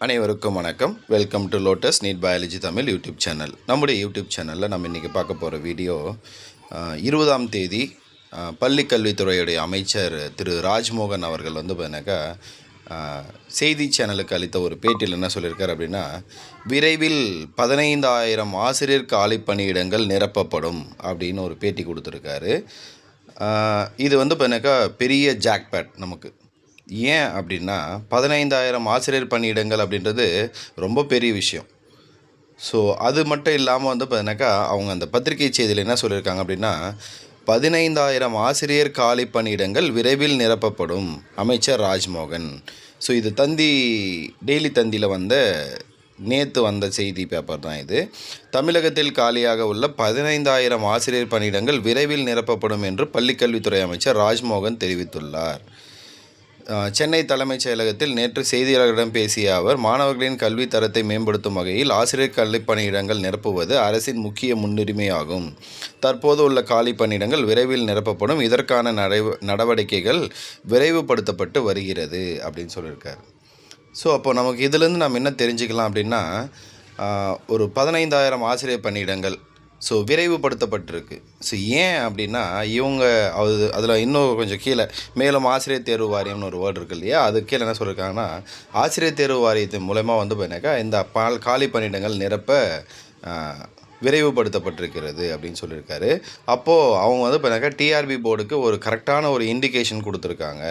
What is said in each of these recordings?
அனைவருக்கும் வணக்கம். Welcome to Lotus NEET biology Tamil YouTube channel. நம்முடைய யூடியூப் சேனலில் நம்ம இன்றைக்கி பார்க்க போகிற வீடியோ 20ஆம் தேதி பள்ளிக்கல்வித்துறையுடைய அமைச்சர் திரு ராஜ்மோகன் அவர்கள் வந்து பார்த்தீங்கன்னாக்கா செய்தி சேனலுக்கு அளித்த ஒரு பேட்டியில் என்ன சொல்லியிருக்கார் அப்படின்னா, விரைவில் 15,000 ஆசிரியர் காலி பணியிடங்கள் நிரப்பப்படும் அப்படின்னு ஒரு பேட்டி கொடுத்துருக்காரு. இது வந்து பார்த்தீங்கன்னாக்கா பெரிய ஜாக்பேட் நமக்கு. ஏன் அப்படின்னா 15,000 ஆசிரியர் பணியிடங்கள் அப்படின்றது ரொம்ப பெரிய விஷயம். ஸோ அது மட்டும் இல்லாமல் வந்து பார்த்தீங்கன்னாக்கா அவங்க அந்த பத்திரிகை செய்தியில் என்ன சொல்லியிருக்காங்க அப்படின்னா, 15,000 ஆசிரியர் காலி பணியிடங்கள் விரைவில் நிரப்பப்படும் அமைச்சர் ராஜ்மோகன். ஸோ இது டெய்லி தந்தியில் நேற்று வந்த செய்தி பேப்பர் தான் இது. தமிழகத்தில் காலியாக உள்ள 15,000 ஆசிரியர் பணியிடங்கள் விரைவில் நிரப்பப்படும் என்று பள்ளிக்கல்வித்துறை அமைச்சர் ராஜ்மோகன் தெரிவித்துள்ளார். சென்னை தலைமைச் செயலகத்தில் நேற்று செய்தியாளர்களிடம் பேசிய அவர், மாணவர்களின் கல்வி தரத்தை மேம்படுத்தும் வகையில் ஆசிரியர் கல்வி பணியிடங்கள் நிரப்புவது அரசின் முக்கிய முன்னுரிமையாகும். தற்போது உள்ள காலி பணியிடங்கள் விரைவில் நிரப்பப்படும். இதற்கான நடவடிக்கைகள் விரைவுபடுத்தப்பட்டு வருகிறது அப்படின்னு சொல்லியிருக்காரு. ஸோ அப்போ நமக்கு இதிலேருந்து நம்ம என்ன தெரிஞ்சுக்கலாம் அப்படின்னா, ஒரு 15,000 ஆசிரியர் பணியிடங்கள் விரைவுபடுத்தப்பட்டிருக்கு. ஏன் அப்படின்னா இவங்க அதில் இன்னும் கொஞ்சம் கீழே மேலும் ஆசிரியர் தேர்வு வாரியம்னு ஒரு வேர்டு இருக்குது இல்லையா, அது கீழே என்ன சொல்லியிருக்காங்கன்னா, ஆசிரியர் தேர்வு வாரியத்தின் மூலமா பார்த்தீங்கன்னாக்கா இந்த காலி பணியிடங்கள் நிரப்ப விரைவுபடுத்தப்பட்டிருக்கிறது அப்படின்னு சொல்லியிருக்காரு. அப்போது அவங்க பார்த்தீங்கன்னாக்கா டிஆர்பி போர்டுக்கு ஒரு கரெக்டான ஒரு இண்டிகேஷன் கொடுத்துருக்காங்க.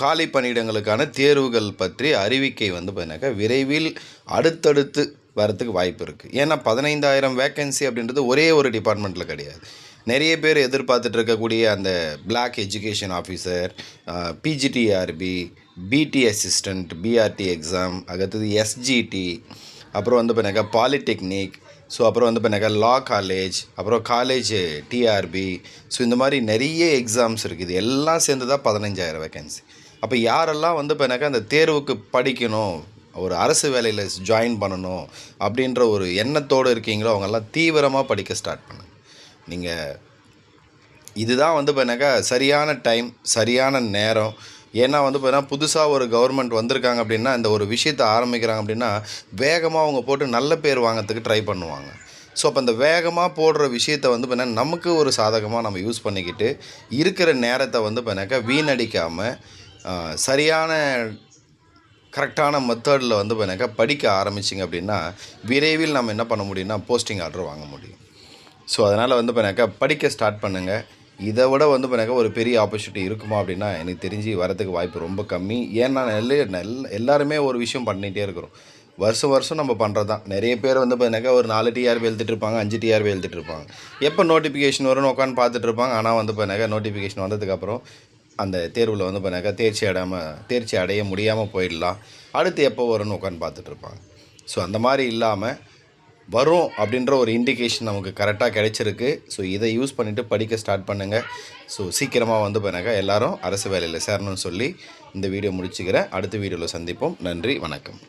காலி பணியிடங்களுக்கான தேர்வுகள் பற்றி அறிவிக்கை பார்த்தீங்கன்னாக்கா விரைவில் அடுத்தடுத்து வரத்துக்கு வாய்ப்பு இருக்குது. ஏன்னா 15,000 வேக்கன்சி அப்படின்றது ஒரே ஒரு டிபார்ட்மெண்ட்டில் கிடையாது. நிறைய பேர் எதிர்பார்த்துட்டு இருக்கக்கூடிய அந்த பிளாக் எஜுகேஷன் ஆஃபீஸர், பிஜிடிஆர்பி, பிடி அசிஸ்டண்ட், பிஆர்டி எக்ஸாம், அடுத்தது எஸ்ஜிடி, அப்புறம் பார்த்தீங்கன்னாக்கா பாலிடெக்னிக், அப்புறம் பார்த்தீங்கன்னாக்கா லா காலேஜ், அப்புறம் காலேஜ் டிஆர்பி, இந்த மாதிரி நிறைய எக்ஸாம்ஸ் இருக்குது. இது எல்லாம் சேர்ந்து தான் 15,000 வேக்கன்சி. அப்போ யாரெல்லாம் பார்த்தீங்கன்னாக்கா அந்த தேர்வுக்கு படிக்கணும், ஒரு அரசு வேலையில் ஜாயின் பண்ணணும் அப்படின்ற ஒரு எண்ணத்தோடு இருக்கீங்களோ அவங்கெல்லாம் தீவிரமாக படிக்க ஸ்டார்ட் பண்ணுங்க. நீங்கள் இதுதான் பார்த்தீங்கன்னாக்கா சரியான டைம், சரியான நேரம். ஏன்னா பார்த்தீங்கன்னா புதுசாக ஒரு கவர்மெண்ட் வந்திருக்காங்க அப்படின்னா, இந்த ஒரு விஷயத்தை ஆரம்பிக்கிறாங்க அப்படின்னா வேகமாக அவங்க போட்டு நல்ல பேர் வாங்கிறதுக்கு ட்ரை பண்ணுவாங்க. அப்போ அந்த வேகமாக போடுற விஷயத்தை பார்த்தீங்கன்னா நமக்கு ஒரு சாதகமாக நம்ம யூஸ் பண்ணிக்கிட்டு இருக்கிற நேரத்தை பார்த்தீங்கன்னாக்கா வீணடிக்காமல் சரியான கரெக்டான மெத்தடில் பார்த்தீங்கன்னாக்கா படிக்க ஆரம்பிச்சிங்க அப்படின்னா விரைவில் நம்ம என்ன பண்ண முடியும்னா போஸ்டிங் ஆர்டர் வாங்க முடியும். அதனால் பார்த்தீங்கன்னாக்கா படிக்க ஸ்டார்ட் பண்ணுங்கள். இதை விட பார்த்தீங்கன்னாக்கா ஒரு பெரிய ஆப்பர்ச்சுனிட்டி இருக்குமா அப்படின்னா எனக்கு தெரிஞ்சு வரதுக்கு வாய்ப்பு ரொம்ப கம்மி. ஏன்னா எல்லாருமே ஒரு விஷயம் பண்ணிகிட்டே இருக்கிறோம். வருஷம் நம்ம பண்ணுறது தான். நிறைய பேர் பார்த்தீங்கன்னாக்கா ஒரு 4 டிஆர்பி எழுதிட்டு இருப்பாங்க, 5 டிஆர்பி எழுதிட்டு இருப்பாங்க. எப்போ நோட்டிஃபிகேஷன் வரும்னு உட்காந்து பார்த்துட்டு இருப்பாங்க. ஆனால் பார்த்தீங்கன்னாக்கா நோட்டிஃபிகேஷன் வந்ததுக்கப்புறம் அந்த தேர்வில் பார்த்தீங்கன்னாக்கா தேர்ச்சி அடைய முடியாமல் போயிடலாம். அடுத்து எப்போ வரும்னு உட்காந்து பார்த்துட்ருப்பாங்க. அந்த மாதிரி இல்லாமல் வரும் அப்படின்ற ஒரு இண்டிகேஷன் நமக்கு கரெக்டாக கிடைச்சிருக்கு. இதை யூஸ் பண்ணிவிட்டு படிக்க ஸ்டார்ட் பண்ணுங்கள். சீக்கிரமாக பார்த்தீங்கன்னாக்கா எல்லோரும் அரசு வேலையில் சேரணும்னு சொல்லி இந்த வீடியோ முடிச்சுக்கிறேன். அடுத்த வீடியோவில் சந்திப்போம். நன்றி, வணக்கம்.